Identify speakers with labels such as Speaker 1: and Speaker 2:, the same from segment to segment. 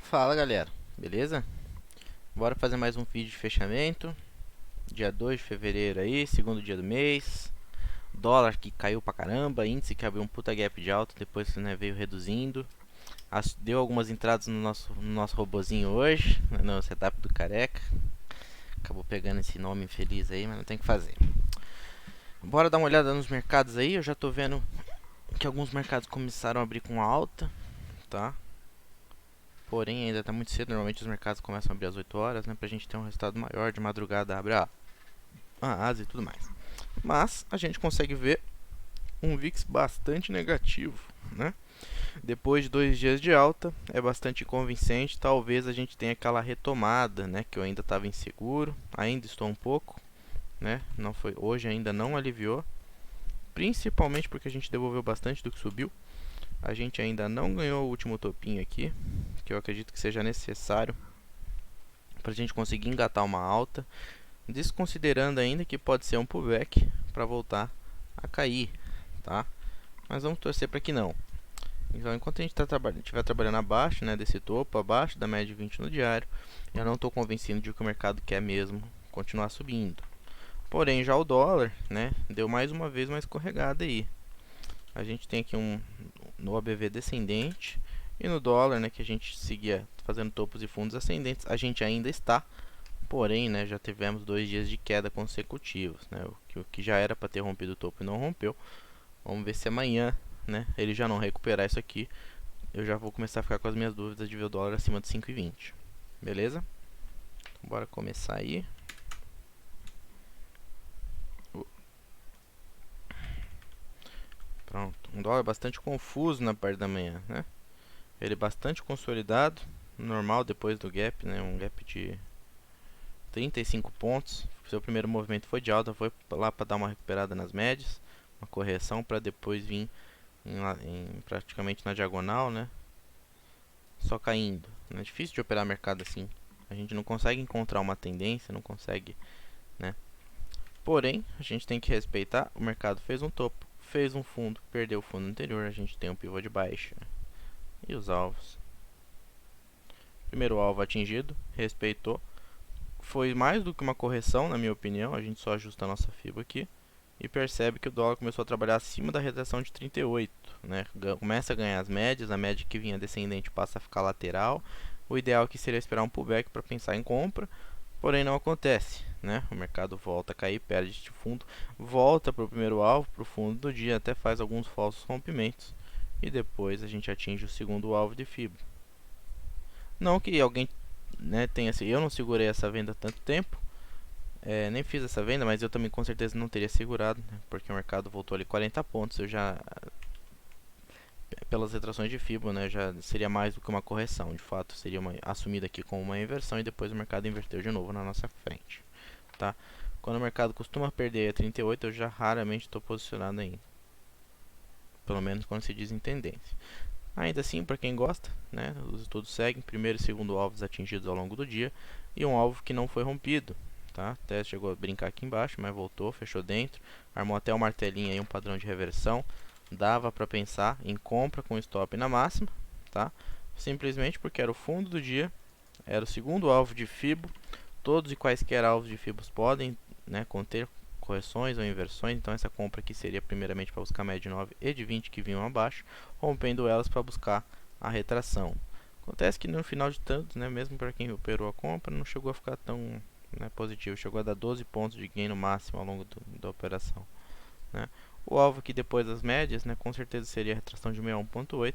Speaker 1: Fala galera, beleza? Bora fazer mais um vídeo de fechamento. Dia 2 de fevereiro aí, segundo dia do mês. Dólar que caiu pra caramba, índice que abriu um puta gap de alta, depois veio reduzindo. Deu algumas entradas no nosso robozinho hoje, no setup do careca. Acabou pegando esse nome infeliz aí, mas não tem o que fazer. Bora dar uma olhada nos mercados aí. Eu já tô vendo que alguns mercados começaram a abrir com alta, tá? Porém, ainda está muito cedo. Normalmente os mercados começam a abrir às 8 horas, né? Pra gente ter um resultado maior. De madrugada abre a asa e tudo mais. Mas a gente consegue ver um VIX bastante negativo, né? Depois de 2 dias de alta, é bastante convincente. Talvez a gente tenha aquela retomada, né? Que eu ainda estava inseguro. Ainda estou um pouco, né? Não foi, hoje ainda não aliviou. Principalmente porque a gente devolveu bastante do que subiu. A gente ainda não ganhou o último topinho aqui, que eu acredito que seja necessário para a gente conseguir engatar uma alta, desconsiderando ainda que pode ser um pullback para voltar a cair, tá? Mas vamos torcer para que não. Então, enquanto a gente estiver trabalhando abaixo, né, desse topo, abaixo da média de 20 no diário, eu não estou convencido de que o mercado quer mesmo continuar subindo. Porém, já o dólar, né, deu mais uma vez uma escorregada aí. A gente tem aqui no ABV descendente e no dólar, né, que a gente seguia fazendo topos e fundos ascendentes, a gente ainda está. Porém, né, já tivemos 2 dias de queda consecutivos, né, o que já era para ter rompido o topo e não rompeu. Vamos ver se amanhã, né, ele já não recuperar isso aqui. Eu já vou começar a ficar com as minhas dúvidas de ver o dólar acima de 5,20. Beleza? Então, bora começar aí. Pronto, um dólar bastante confuso na parte da manhã, né? Ele bastante consolidado, normal depois do gap, né? Um gap de 35 pontos. Seu primeiro movimento foi de alta, foi lá para dar uma recuperada nas médias, uma correção para depois vir praticamente na diagonal, né? Só caindo. É difícil de operar mercado assim. A gente não consegue encontrar uma tendência, não consegue, né? Porém, a gente tem que respeitar. O mercado fez um topo, fez um fundo, perdeu o fundo anterior. A gente tem um pivô de baixa. E os alvos. Primeiro alvo atingido, respeitou. Foi mais do que uma correção, na minha opinião. A gente só ajusta a nossa FIBA aqui e percebe que o dólar começou a trabalhar acima da retração de 38, né? Começa a ganhar as médias, a média que vinha descendente passa a ficar lateral. O ideal aqui seria esperar um pullback para pensar em compra, porém não acontece, né? O mercado volta a cair, perde este fundo, volta para o primeiro alvo, para o fundo do dia, até faz alguns falsos rompimentos e depois a gente atinge o segundo alvo de FIBA. Não que alguém, né, tenha assim, eu não segurei essa venda tanto tempo, nem fiz essa venda, mas eu também com certeza não teria segurado, né, porque o mercado voltou ali 40 pontos, eu já, pelas retrações de FIBA, né, já seria mais do que uma correção, de fato seria assumida aqui como uma inversão e depois o mercado inverteu de novo na nossa frente, tá? Quando o mercado costuma perder a 38, eu já raramente estou posicionado ainda, pelo menos quando se diz em tendência. Ainda assim, para quem gosta, né, os estudos seguem primeiro e segundo alvos atingidos ao longo do dia e um alvo que não foi rompido, tá? Até chegou a brincar aqui embaixo, mas voltou, fechou dentro, armou até o martelinho aí, um padrão de reversão. Dava para pensar em compra com stop na máxima, tá? Simplesmente porque era o fundo do dia, era o segundo alvo de FIBO. Todos e quaisquer alvos de FIBOs podem, né, conter correções ou inversões, então essa compra aqui seria primeiramente para buscar a média de 9 e de 20 que vinham abaixo, rompendo elas para buscar a retração. Acontece que no final de tantos, né, mesmo para quem operou a compra, não chegou a ficar tão, né, positivo, chegou a dar 12 pontos de gain no máximo ao longo da operação, né. O alvo aqui depois das médias, né, com certeza seria a retração de 61.8,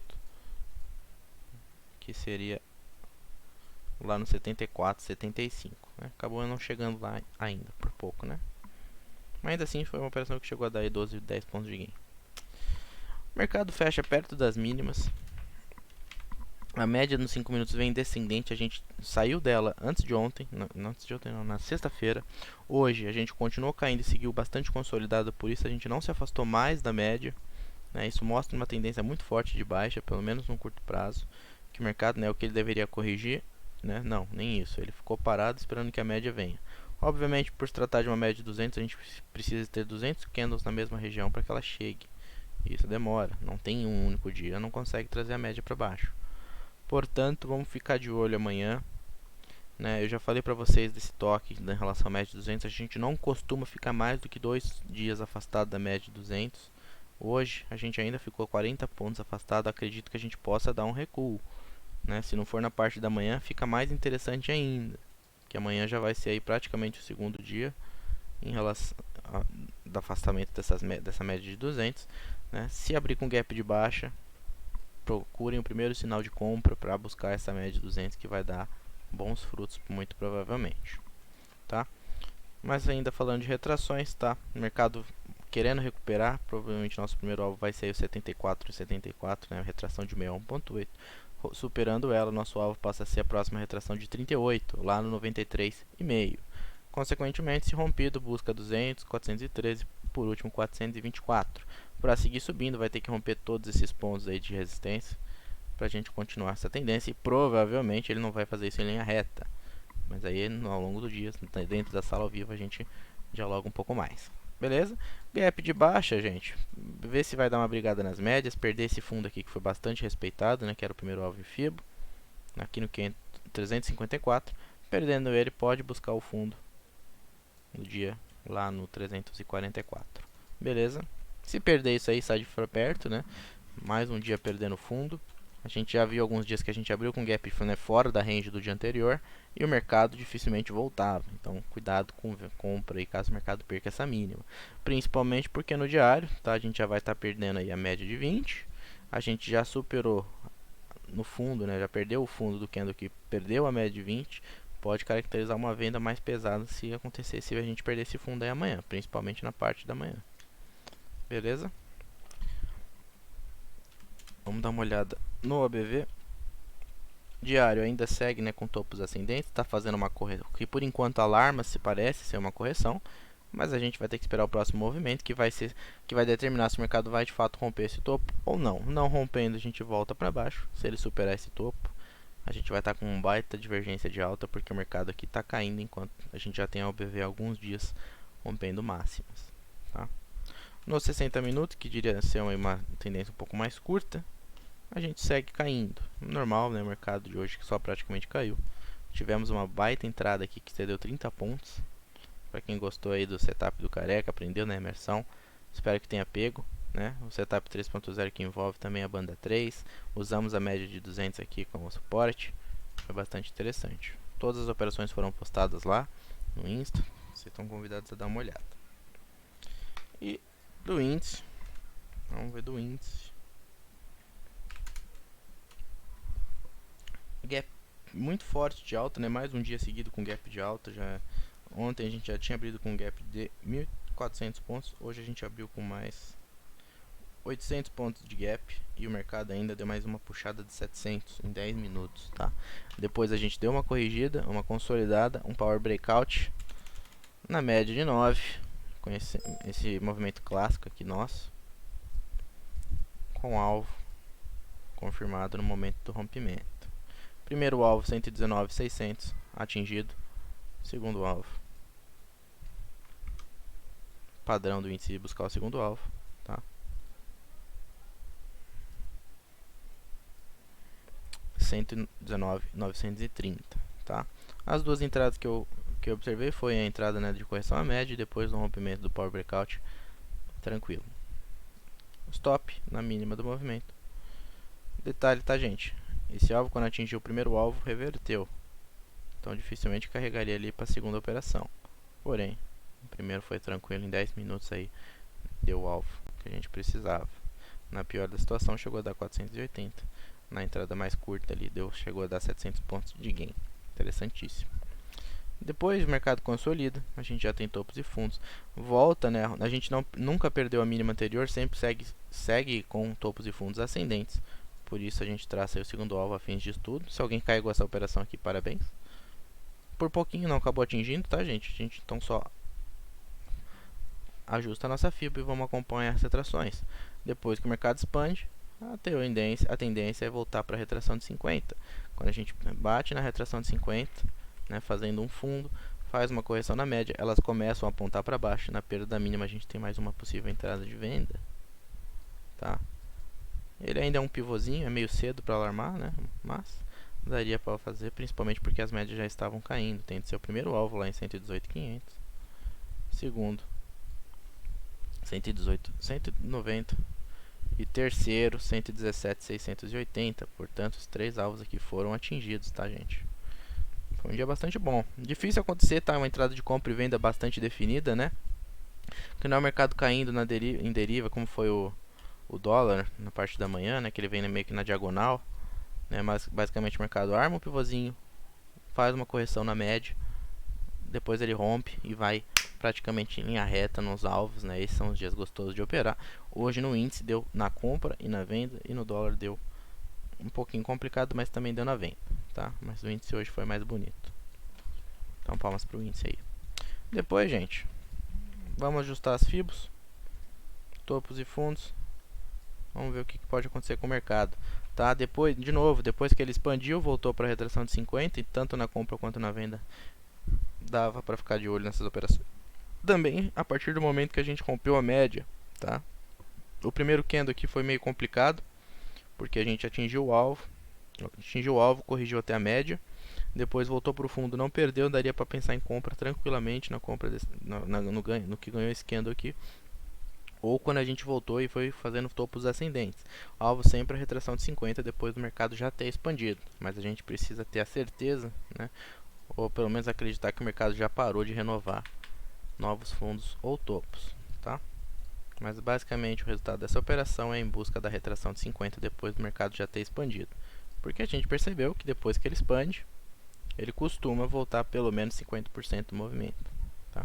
Speaker 1: que seria lá no 74, 75, né? Acabou não chegando lá ainda, por pouco, né? Mas ainda assim foi uma operação que chegou a dar 12, 10 pontos de gain. O mercado fecha perto das mínimas. A média nos 5 minutos vem descendente, a gente saiu dela antes de ontem, não, na sexta-feira. Hoje a gente continuou caindo e seguiu bastante consolidado, por isso a gente não se afastou mais da média, né? Isso mostra uma tendência muito forte de baixa, pelo menos no curto prazo, que o mercado, né, o que ele deveria corrigir, né? Não, nem isso, ele ficou parado esperando que a média venha. Obviamente, por se tratar de uma média de 200, a gente precisa ter 200 candles na mesma região para que ela chegue. Isso demora, não tem um único dia, não consegue trazer a média para baixo. Portanto, vamos ficar de olho amanhã, né? Eu já falei para vocês desse toque em relação à média de 200. A gente não costuma ficar mais do que 2 dias afastado da média de 200. Hoje a gente ainda ficou 40 pontos afastado. Acredito que a gente possa dar um recuo, né? Se não for na parte da manhã, fica mais interessante ainda, que amanhã já vai ser aí praticamente o segundo dia em relação do afastamento dessa média de 200, né? Se abrir com gap de baixa, procurem o primeiro sinal de compra para buscar essa média de 200, que vai dar bons frutos muito provavelmente, tá? Mas ainda falando de retrações, tá? O mercado querendo recuperar, provavelmente nosso primeiro alvo vai ser o 74,74, né? Retração de 61,8. Superando ela, nosso alvo passa a ser a próxima retração de 38, lá no 93,5. Consequentemente, se rompido, busca 200, 413, por último 424. Para seguir subindo, vai ter que romper todos esses pontos aí de resistência para a gente continuar essa tendência, e provavelmente ele não vai fazer isso em linha reta, mas aí ao longo do dia, dentro da sala ao vivo, a gente dialoga um pouco mais. Beleza? Gap de baixa, gente. Ver se vai dar uma brigada nas médias. Perder esse fundo aqui que foi bastante respeitado, né? Que era o primeiro alvo em FIBO. Aqui no 354. Perdendo ele, pode buscar o fundo no dia lá no 344. Beleza? Se perder isso aí, sai de perto, né? Mais um dia perdendo fundo. A gente já viu alguns dias que a gente abriu com gap, né, fora da range do dia anterior, e o mercado dificilmente voltava. Então, cuidado com compra aí caso o mercado perca essa mínima. Principalmente porque no diário, tá, a gente já vai estar perdendo aí a média de 20. A gente já superou no fundo, né, já perdeu o fundo do candle que perdeu a média de 20. Pode caracterizar uma venda mais pesada se acontecer, se a gente perder esse fundo aí amanhã, principalmente na parte da manhã. Beleza? Vamos dar uma olhada no ABV. Diário ainda segue, né, com topos ascendentes, está fazendo uma correção, que por enquanto alarma, se parece ser uma correção, mas a gente vai ter que esperar o próximo movimento, que vai determinar se o mercado vai de fato romper esse topo ou não. Não rompendo, a gente volta para baixo. Se ele superar esse topo, a gente vai estar com uma baita divergência de alta, porque o mercado aqui está caindo, enquanto a gente já tem a ABV há alguns dias rompendo máximas, tá? Nos 60 minutos, que diria ser uma tendência um pouco mais curta, a gente segue caindo. Normal, né? O mercado de hoje que só praticamente caiu. Tivemos uma baita entrada aqui que cedeu 30 pontos. Para quem gostou aí do setup do Careca, aprendeu na imersão, espero que tenha pego, né? O setup 3.0 que envolve também a banda 3. Usamos a média de 200 aqui como suporte. Foi bastante interessante. Todas as operações foram postadas lá no Insta. Vocês estão convidados a dar uma olhada. E do índice, vamos ver do índice. Gap muito forte de alta, né? Mais um dia seguido com gap de alta. Ontem a gente já tinha abrido com gap de 1.400 pontos. Hoje a gente abriu com mais 800 pontos de gap. E o mercado ainda deu mais uma puxada de 700 em 10 minutos, tá? Depois a gente deu uma corrigida, uma consolidada, um power breakout na média de 9. Com esse movimento clássico aqui nosso. Com alvo confirmado no momento do rompimento. Primeiro alvo 119.600 atingido. Segundo alvo, padrão do índice de buscar o segundo alvo, tá? 119.930, tá? As duas entradas que eu observei foi a entrada, né, de correção à média e depois do rompimento do power breakout, tranquilo. Stop na mínima do movimento. Detalhe, tá, gente? Esse alvo, quando atingiu o primeiro alvo, reverteu. Então dificilmente carregaria ali para a segunda operação. Porém, o primeiro foi tranquilo, em 10 minutos aí deu o alvo que a gente precisava. Na pior da situação chegou a dar 480. Na entrada mais curta ali chegou a dar 700 pontos de gain. Interessantíssimo. Depois o mercado consolida, a gente já tem topos e fundos. Volta, né? A gente nunca perdeu a mínima anterior, sempre segue com topos e fundos ascendentes. Por isso a gente traça aí o segundo alvo a fins de estudo. Se alguém carregou essa operação aqui, parabéns. Por pouquinho não acabou atingindo, tá, gente? A gente então só ajusta a nossa fibra e vamos acompanhar as retrações. Depois que o mercado expande, a tendência é voltar para a retração de 50. Quando a gente bate na retração de 50, né, fazendo um fundo, faz uma correção na média, elas começam a apontar para baixo. Na perda da mínima a gente tem mais uma possível entrada de venda, tá? Ele ainda é um pivôzinho, é meio cedo para alarmar, né? Mas daria para fazer, principalmente porque as médias já estavam caindo. Tem de ser o primeiro alvo lá em 118.500, segundo 118, 190 e terceiro 117.680. Portanto, os três alvos aqui foram atingidos, tá, gente? Foi um dia bastante bom. Difícil acontecer, tá? Uma entrada de compra e venda bastante definida, né? Que não é o mercado caindo em deriva, como foi o dólar na parte da manhã, né? Que ele vem meio que na diagonal, né? Mas basicamente o mercado arma um pivôzinho, faz uma correção na média, depois ele rompe e vai praticamente em linha reta nos alvos, né? Esses são os dias gostosos de operar. Hoje no índice deu na compra e na venda, e no dólar deu um pouquinho complicado, mas também deu na venda, tá? Mas o índice hoje foi mais bonito. Então palmas pro índice aí. Depois, gente, vamos ajustar as fibos, topos e fundos. Vamos ver o que pode acontecer com o mercado, tá? Depois, de novo, depois que ele expandiu, voltou para a retração de 50, e tanto na compra quanto na venda dava para ficar de olho nessas operações. Também a partir do momento que a gente rompeu a média, tá? O primeiro candle aqui foi meio complicado, porque a gente atingiu o alvo, corrigiu até a média, depois voltou para o fundo, não perdeu, daria para pensar em compra tranquilamente na compra no que ganhou esse candle aqui, ou quando a gente voltou e foi fazendo topos ascendentes. Alvo sempre a retração de 50 depois do mercado já ter expandido, mas a gente precisa ter a certeza, né, ou pelo menos acreditar que o mercado já parou de renovar novos fundos ou topos, tá? Mas basicamente o resultado dessa operação é em busca da retração de 50 depois do mercado já ter expandido, porque a gente percebeu que depois que ele expande, ele costuma voltar pelo menos 50% do movimento, tá?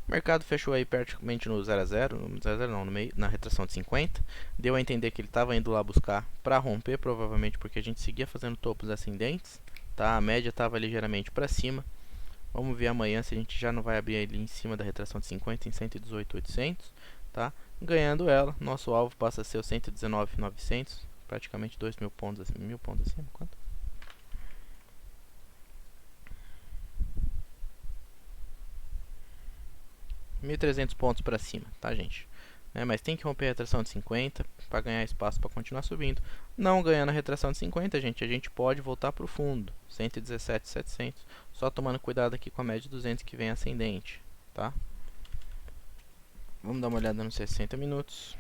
Speaker 1: O mercado fechou aí praticamente no 0 a 0, no 0 a 0 não, no meio, na retração de 50, deu a entender que ele estava indo lá buscar para romper, provavelmente porque a gente seguia fazendo topos ascendentes, tá? A média estava ligeiramente para cima. Vamos ver amanhã se a gente já não vai abrir ali em cima da retração de 50 em 118.800, tá? Ganhando ela, nosso alvo passa a ser o 119.900, praticamente 2.000 pontos, 1.000 pontos acima, quanto? 1.300 pontos para cima, tá, gente? Mas tem que romper a retração de 50 para ganhar espaço para continuar subindo. Não ganhando a retração de 50, gente, a gente pode voltar para o fundo, 117.700, só tomando cuidado aqui com a média de 200 que vem ascendente, tá? Vamos dar uma olhada nos 60 minutos.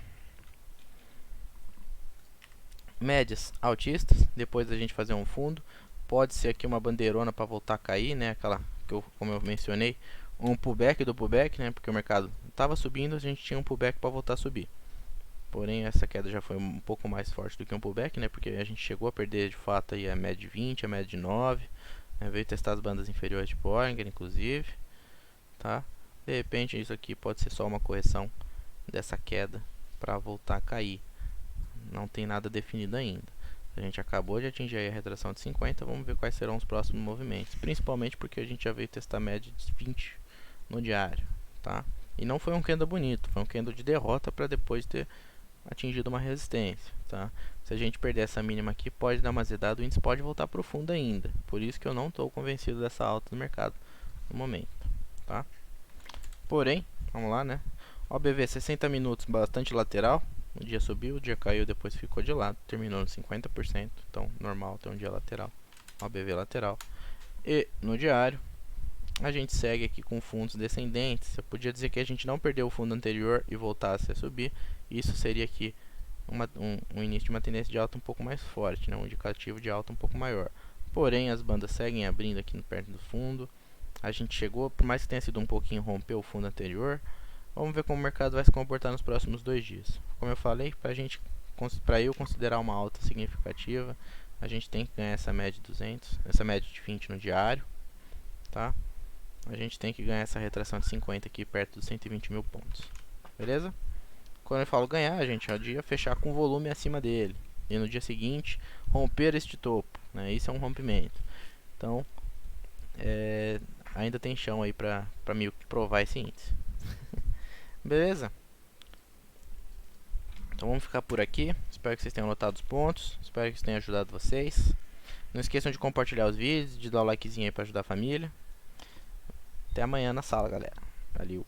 Speaker 1: Médias altistas, depois da gente fazer um fundo, pode ser aqui uma bandeirona para voltar a cair, né? Aquela que como eu mencionei, um pullback do pullback, né? Porque o mercado estava subindo, a gente tinha um pullback para voltar a subir. Porém, essa queda já foi um pouco mais forte do que um pullback, né? Porque a gente chegou a perder de fato aí a média de 20, a média de 9, né? Veio testar as bandas inferiores de Bollinger, inclusive, tá? De repente, isso aqui pode ser só uma correção dessa queda para voltar a cair. Não tem nada definido ainda. A gente acabou de atingir aí a retração de 50, vamos ver quais serão os próximos movimentos. Principalmente porque a gente já veio testar a média de 20 no diário, tá? E não foi um candle bonito, foi um candle de derrota para depois ter atingido uma resistência, tá? Se a gente perder essa mínima aqui, pode dar uma azedada, o índice pode voltar para o fundo ainda. Por isso que eu não estou convencido dessa alta do mercado no momento, tá? Porém, vamos lá, né? OBV 60 minutos, bastante lateral. O dia subiu, o dia caiu, depois ficou de lado, terminou no 50%, então normal ter um dia lateral, OBV lateral. E no diário, a gente segue aqui com fundos descendentes. Eu podia dizer que a gente não perdeu o fundo anterior e voltasse a subir. Isso seria aqui um início de uma tendência de alta um pouco mais forte, né? Um indicativo de alta um pouco maior. Porém, as bandas seguem abrindo aqui perto do fundo. A gente chegou, por mais que tenha sido um pouquinho, rompeu o fundo anterior. Vamos ver como o mercado vai se comportar nos próximos 2 dias. Como eu falei, para eu considerar uma alta significativa, a gente tem que ganhar essa média de 200, essa média de 20 no diário, tá? A gente tem que ganhar essa retração de 50 aqui perto dos 120.000 pontos, beleza? Quando eu falo ganhar, gente, é o dia fechar com volume acima dele e no dia seguinte romper este topo, né? Isso é um rompimento. Então, ainda tem chão aí para meio que provar esse índice. Beleza? Então vamos ficar por aqui. Espero que vocês tenham notado os pontos. Espero que isso tenha ajudado vocês. Não esqueçam de compartilhar os vídeos, de dar o likezinho aí para ajudar a família. Até amanhã na sala, galera. Valeu!